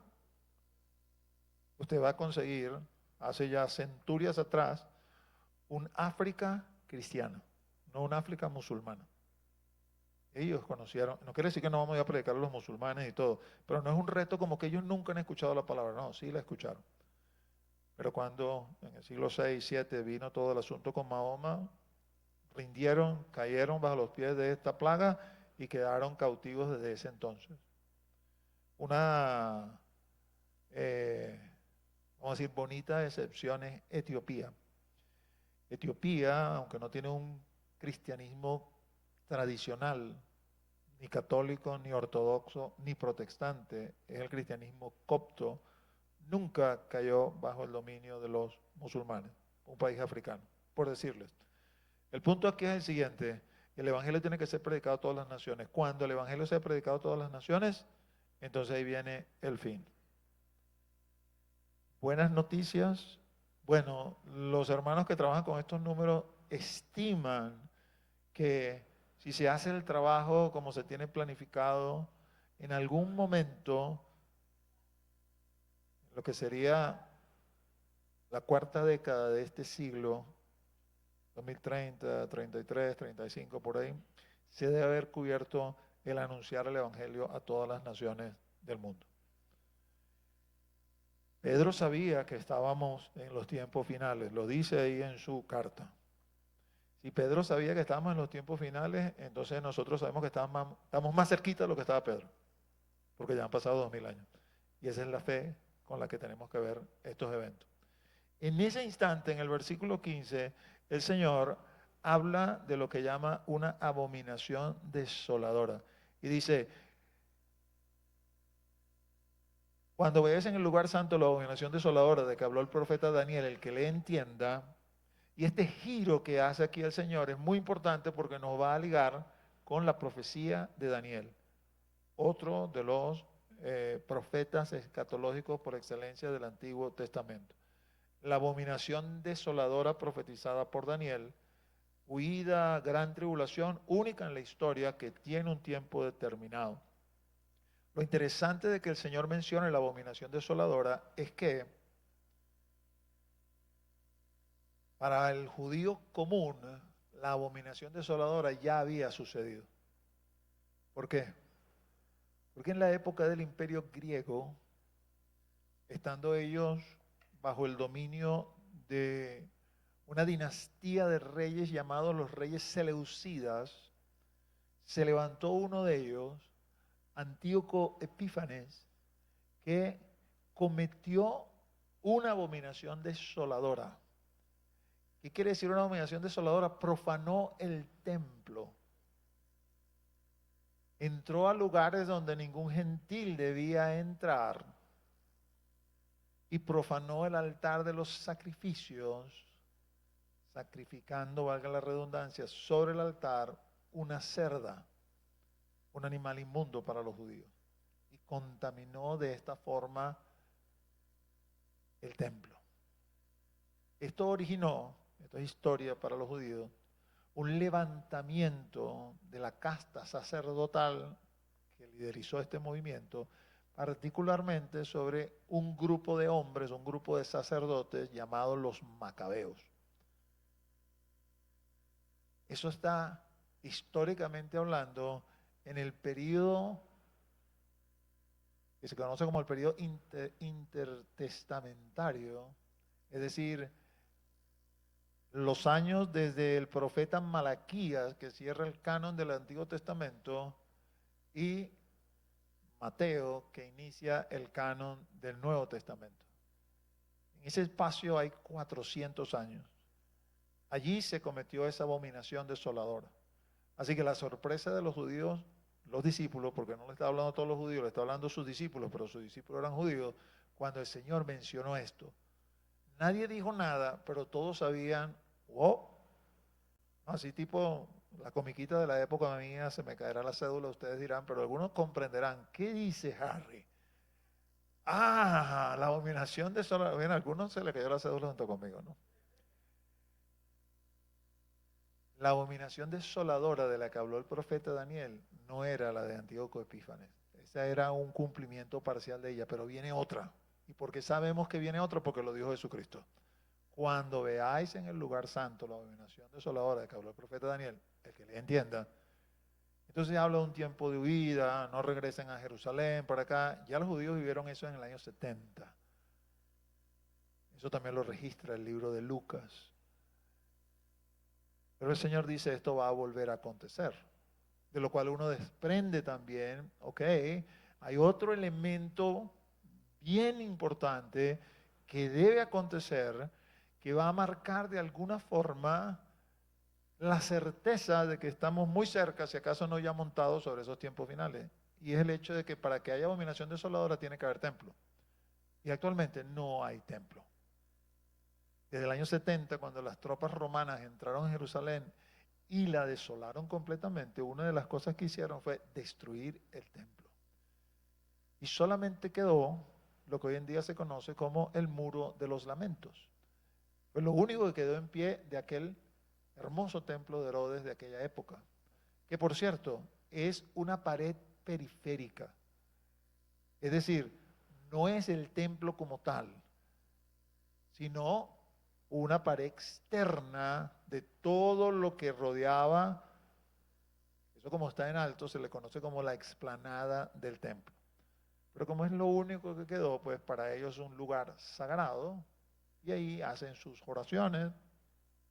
usted va a conseguir, hace ya centurias atrás, un África cristiana, no un África musulmana. Ellos conocieron, no quiere decir que no vamos a ir a predicar a los musulmanes y todo, pero no es un reto como que ellos nunca han escuchado la palabra, no, sí la escucharon. Pero cuando en el siglo 6, 7 vino todo el asunto con Mahoma, rindieron, cayeron bajo los pies de esta plaga y quedaron cautivos desde ese entonces. Una, vamos a decir, bonita excepción es Etiopía. Etiopía, aunque no tiene un cristianismo tradicional, ni católico, ni ortodoxo, ni protestante, es el cristianismo copto, nunca cayó bajo el dominio de los musulmanes, un país africano, por decirles. El punto aquí es el siguiente, el evangelio tiene que ser predicado a todas las naciones. Cuando el evangelio sea predicado a todas las naciones, entonces ahí viene el fin. Buenas noticias. Bueno, los hermanos que trabajan con estos números estiman que si se hace el trabajo como se tiene planificado, en algún momento, lo que sería la cuarta década de este siglo, 2030, 33, 35, por ahí, se debe haber cubierto el anunciar el Evangelio a todas las naciones del mundo. Pedro sabía que estábamos en los tiempos finales, lo dice ahí en su carta. Si Pedro sabía que estábamos en los tiempos finales, entonces nosotros sabemos que estamos más cerquita de lo que estaba Pedro, porque ya han pasado 2000 años. Y esa es la fe con la que tenemos que ver estos eventos. En ese instante, en el versículo 15, el Señor habla de lo que llama una abominación desoladora. Y dice, cuando veáis en el lugar santo la abominación desoladora de que habló el profeta Daniel, el que le entienda, y este giro que hace aquí el Señor es muy importante porque nos va a ligar con la profecía de Daniel, otro de los profetas escatológicos por excelencia del Antiguo Testamento. La abominación desoladora profetizada por Daniel, huida, gran tribulación, única en la historia que tiene un tiempo determinado. Lo interesante de que el Señor mencione la abominación desoladora es que para el judío común la abominación desoladora ya había sucedido. ¿Por qué? Porque en la época del Imperio griego, estando ellos bajo el dominio de una dinastía de reyes llamados los reyes seleucidas, se levantó uno de ellos, Antíoco Epífanes, que cometió una abominación desoladora. ¿Qué quiere decir una abominación desoladora? Profanó el templo. Entró a lugares donde ningún gentil debía entrar y profanó el altar de los sacrificios sacrificando, valga la redundancia, sobre el altar una cerda, un animal inmundo para los judíos, y contaminó de esta forma el templo. Esto originó, esto es historia para los judíos, un levantamiento de la casta sacerdotal que liderizó este movimiento, particularmente sobre un grupo de hombres, un grupo de sacerdotes llamados los macabeos. Eso está históricamente hablando en el periodo que se conoce como el periodo intertestamentario, es decir, los años desde el profeta Malaquías, que cierra el canon del Antiguo Testamento, y Mateo, que inicia el canon del Nuevo Testamento. En ese espacio hay 400 años. Allí se cometió esa abominación desoladora. Así que la sorpresa de los judíos, los discípulos, porque no le está hablando a todos los judíos, le está hablando a sus discípulos, pero sus discípulos eran judíos, cuando el Señor mencionó esto. Nadie dijo nada, pero todos sabían, wow, así tipo la comiquita de la época mía, se me caerá la cédula, ustedes dirán, pero algunos comprenderán, ¿qué dice Harry? Ah, la abominación desoladora. Bien, a algunos se le cayó la cédula junto conmigo, ¿no? La abominación desoladora de la que habló el profeta Daniel no era la de Antíoco Epífanes. Esa era un cumplimiento parcial de ella, pero viene otra. ¿Y por qué sabemos que viene otra? Porque lo dijo Jesucristo. Cuando veáis en el lugar santo la abominación desoladora de que habló el profeta Daniel, el que le entienda, entonces habla de un tiempo de huida, no regresen a Jerusalén, para acá. Ya los judíos vivieron eso en el año 70. Eso también lo registra el libro de Lucas. Pero el Señor dice, esto va a volver a acontecer. De lo cual uno desprende también, ok, hay otro elemento bien importante que debe acontecer, que va a marcar de alguna forma la certeza de que estamos muy cerca, si acaso no ya montados sobre esos tiempos finales. Y es el hecho de que para que haya abominación desoladora tiene que haber templo. Y actualmente no hay templo. Desde el año 70, cuando las tropas romanas entraron en Jerusalén y la desolaron completamente, una de las cosas que hicieron fue destruir el templo. Y solamente quedó lo que hoy en día se conoce como el Muro de los Lamentos. Pues lo único que quedó en pie de aquel hermoso templo de Herodes de aquella época, que por cierto es una pared periférica, es decir, no es el templo como tal, sino una pared externa de todo lo que rodeaba, eso como está en alto se le conoce como la explanada del templo. Pero como es lo único que quedó, pues para ellos es un lugar sagrado y ahí hacen sus oraciones.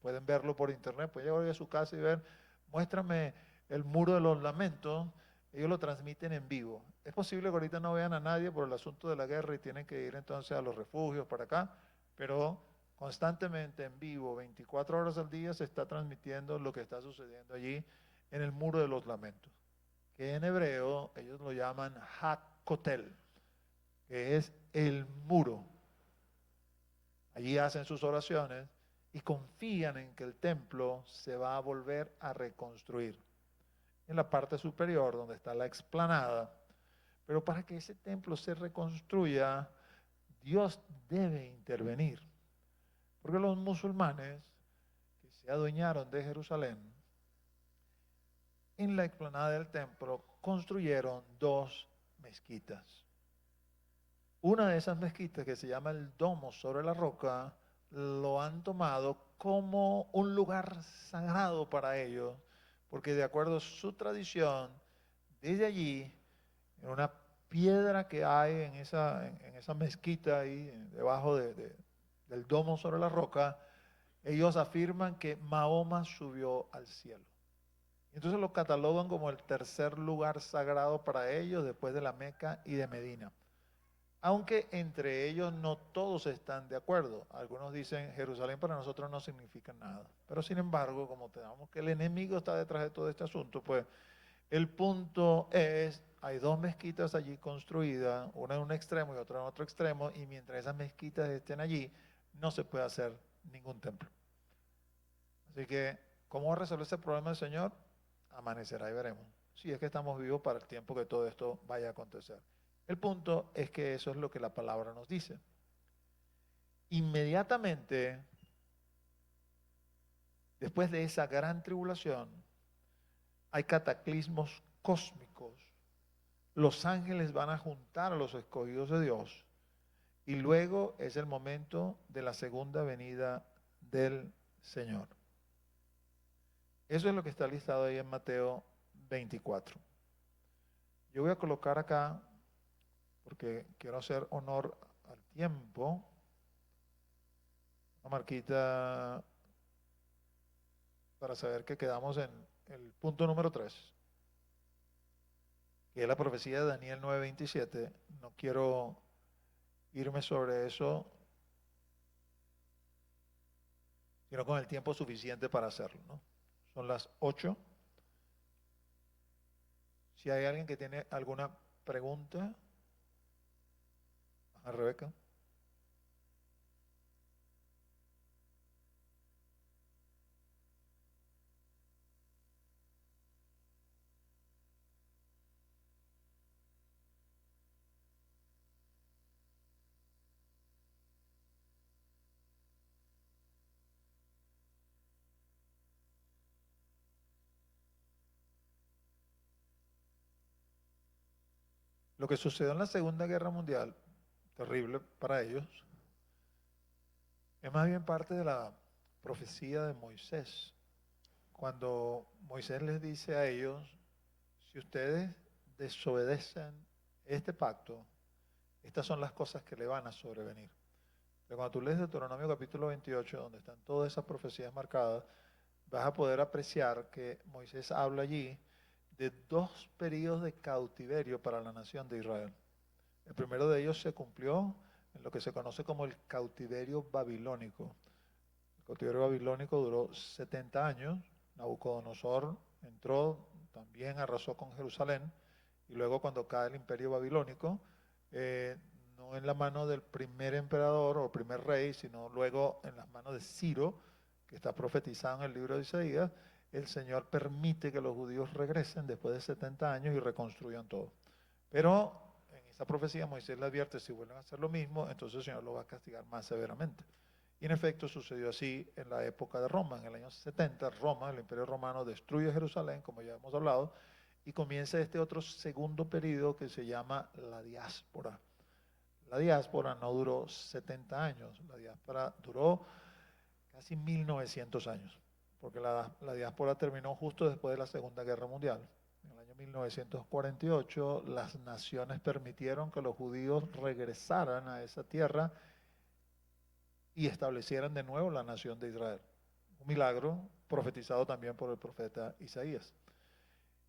Pueden verlo por internet, pueden llegar a su casa y ver, muéstrame el Muro de los Lamentos. Ellos lo transmiten en vivo. Es posible que ahorita no vean a nadie por el asunto de la guerra y tienen que ir entonces a los refugios para acá, pero constantemente en vivo, 24 horas al día, se está transmitiendo lo que está sucediendo allí en el Muro de los Lamentos, que en hebreo ellos lo llaman Hakotel, que es el muro. Allí hacen sus oraciones y confían en que el templo se va a volver a reconstruir en la parte superior donde está la explanada. Pero para que ese templo se reconstruya, Dios debe intervenir. Porque los musulmanes que se adueñaron de Jerusalén, en la explanada del templo construyeron dos mezquitas. Una de esas mezquitas, que se llama el Domo sobre la Roca, lo han tomado como un lugar sagrado para ellos, porque de acuerdo a su tradición, desde allí, en una piedra que hay en esa mezquita ahí, debajo del Domo sobre la Roca, ellos afirman que Mahoma subió al cielo. Entonces lo catalogan como el tercer lugar sagrado para ellos después de la Meca y de Medina. Aunque entre ellos no todos están de acuerdo. Algunos dicen Jerusalén para nosotros no significa nada. Pero sin embargo, como tenemos que el enemigo está detrás de todo este asunto, pues el punto es, hay dos mezquitas allí construidas, una en un extremo y otra en otro extremo, y mientras esas mezquitas estén allí, no se puede hacer ningún templo. Así que, ¿cómo va a resolver ese problema el Señor? Amanecerá y veremos. Si es que estamos vivos para el tiempo que todo esto vaya a acontecer. El punto es que eso es lo que la palabra nos dice. Inmediatamente, después de esa gran tribulación, hay cataclismos cósmicos. Los ángeles van a juntar a los escogidos de Dios y luego es el momento de la segunda venida del Señor. Eso es lo que está listado ahí en Mateo 24. Yo voy a colocar acá, porque quiero hacer honor al tiempo, una marquita para saber que quedamos en el punto número 3, que es la profecía de Daniel 9:27. No quiero irme sobre eso, sino con el tiempo suficiente para hacerlo, ¿no? Son las 8. Si hay alguien que tiene alguna pregunta, a Rebeca. Lo que sucedió en la Segunda Guerra Mundial, terrible para ellos, es más bien parte de la profecía de Moisés. Cuando Moisés les dice a ellos, si ustedes desobedecen este pacto, estas son las cosas que le van a sobrevenir. Pero cuando tú lees Deuteronomio capítulo 28, donde están todas esas profecías marcadas, vas a poder apreciar que Moisés habla allí de 2 periodos de cautiverio para la nación de Israel. El primero de ellos se cumplió en lo que se conoce como el cautiverio babilónico. El cautiverio babilónico duró 70 años. Nabucodonosor entró, también arrasó con Jerusalén, y luego cuando cae el imperio babilónico, no en la mano del primer emperador o primer rey, sino luego en las manos de Ciro, que está profetizado en el libro de Isaías, el Señor permite que los judíos regresen después de 70 años y reconstruyan todo. Pero en esa profecía Moisés le advierte, si vuelven a hacer lo mismo, entonces el Señor lo va a castigar más severamente. Y en efecto sucedió así en la época de Roma. En el año 70, Roma, el imperio romano, destruye Jerusalén, como ya hemos hablado, y comienza este otro segundo periodo que se llama la diáspora. La diáspora no duró 70 años, la diáspora duró casi 1900 años, porque la diáspora terminó justo después de la Segunda Guerra Mundial. En el año 1948 las naciones permitieron que los judíos regresaran a esa tierra y establecieran de nuevo la nación de Israel. Un milagro profetizado también por el profeta Isaías.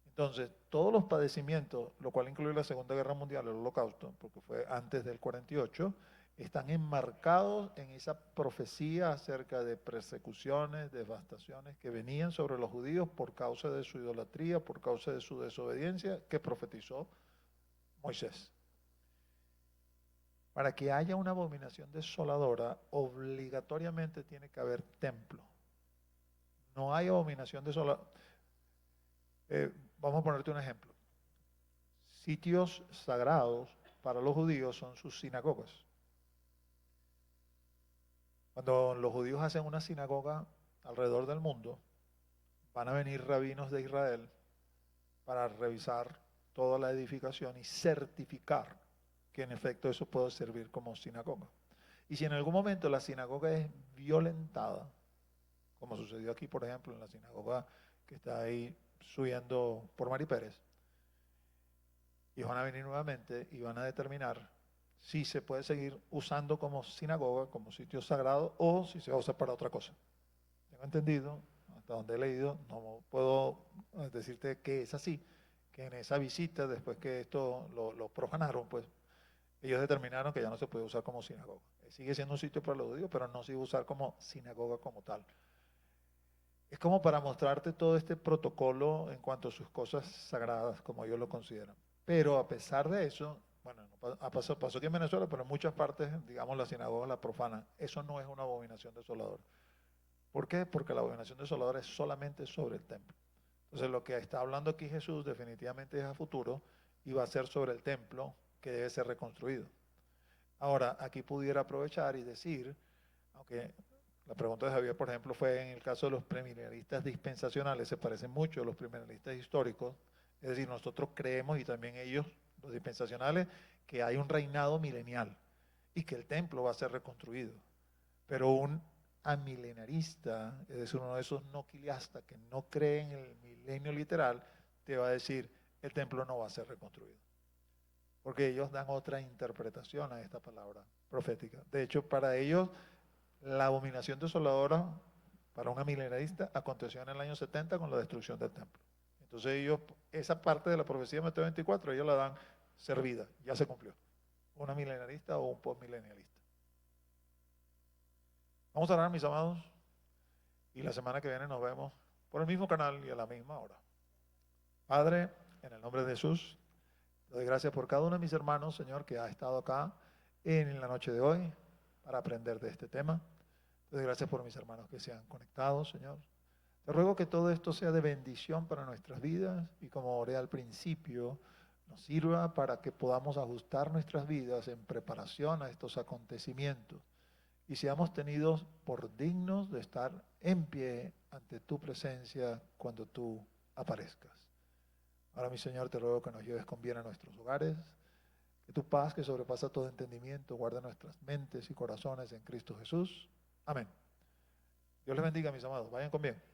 Entonces, todos los padecimientos, lo cual incluye la Segunda Guerra Mundial, el Holocausto, porque fue antes del 48, están enmarcados en esa profecía acerca de persecuciones, devastaciones que venían sobre los judíos por causa de su idolatría, por causa de su desobediencia, que profetizó Moisés. Para que haya una abominación desoladora, obligatoriamente tiene que haber templo. No hay abominación desoladora. Vamos a ponerte un ejemplo. Sitios sagrados para los judíos son sus sinagogas. Cuando los judíos hacen una sinagoga alrededor del mundo, van a venir rabinos de Israel para revisar toda la edificación y certificar que en efecto eso puede servir como sinagoga. Y si en algún momento la sinagoga es violentada, como sucedió aquí, por ejemplo, en la sinagoga que está ahí subiendo por Mari Pérez, y van a venir nuevamente y van a determinar si se puede seguir usando como sinagoga, como sitio sagrado, o si se va a usar para otra cosa. Tengo entendido, hasta donde he leído, no puedo decirte que es así, que en esa visita, después que esto lo profanaron, pues ellos determinaron que ya no se puede usar como sinagoga. Sigue siendo un sitio para los judíos, pero no se iba a usar como sinagoga como tal. Es como para mostrarte todo este protocolo en cuanto a sus cosas sagradas, como ellos lo consideran. Pero a pesar de eso, bueno, pasó aquí en Venezuela, pero en muchas partes, digamos, la sinagoga la profanan. Eso no es una abominación desoladora. ¿Por qué? Porque la abominación desoladora es solamente sobre el templo. Entonces lo que está hablando aquí Jesús definitivamente es a futuro y va a ser sobre el templo que debe ser reconstruido. Ahora, aquí pudiera aprovechar y decir, aunque la pregunta de Javier, por ejemplo, fue en el caso de los premilenialistas dispensacionales, se parecen mucho a los premilenialistas históricos, es decir, nosotros creemos y también ellos, los dispensacionales, que hay un reinado milenial y que el templo va a ser reconstruido. Pero un amilenarista, es decir, uno de esos noquiliastas que no cree en el milenio literal, te va a decir, el templo no va a ser reconstruido. Porque ellos dan otra interpretación a esta palabra profética. De hecho, para ellos, la abominación desoladora, para un milenarista, aconteció en el año 70 con la destrucción del templo. Entonces ellos, esa parte de la profecía de Mateo 24, ellos la dan servida, ya se cumplió. Una milenarista o un postmilenialista. Vamos a orar, mis amados, y la semana que viene nos vemos por el mismo canal y a la misma hora. Padre, en el nombre de Jesús, te doy gracias por cada uno de mis hermanos, Señor, que ha estado acá en la noche de hoy para aprender de este tema. Te doy gracias por mis hermanos que se han conectado, Señor. Te ruego que todo esto sea de bendición para nuestras vidas y como oré al principio, nos sirva para que podamos ajustar nuestras vidas en preparación a estos acontecimientos y seamos tenidos por dignos de estar en pie ante tu presencia cuando tú aparezcas. Ahora, mi Señor, te ruego que nos lleves con bien a nuestros hogares, que tu paz, que sobrepasa todo entendimiento, guarde nuestras mentes y corazones en Cristo Jesús. Amén. Dios les bendiga, mis amados. Vayan con bien.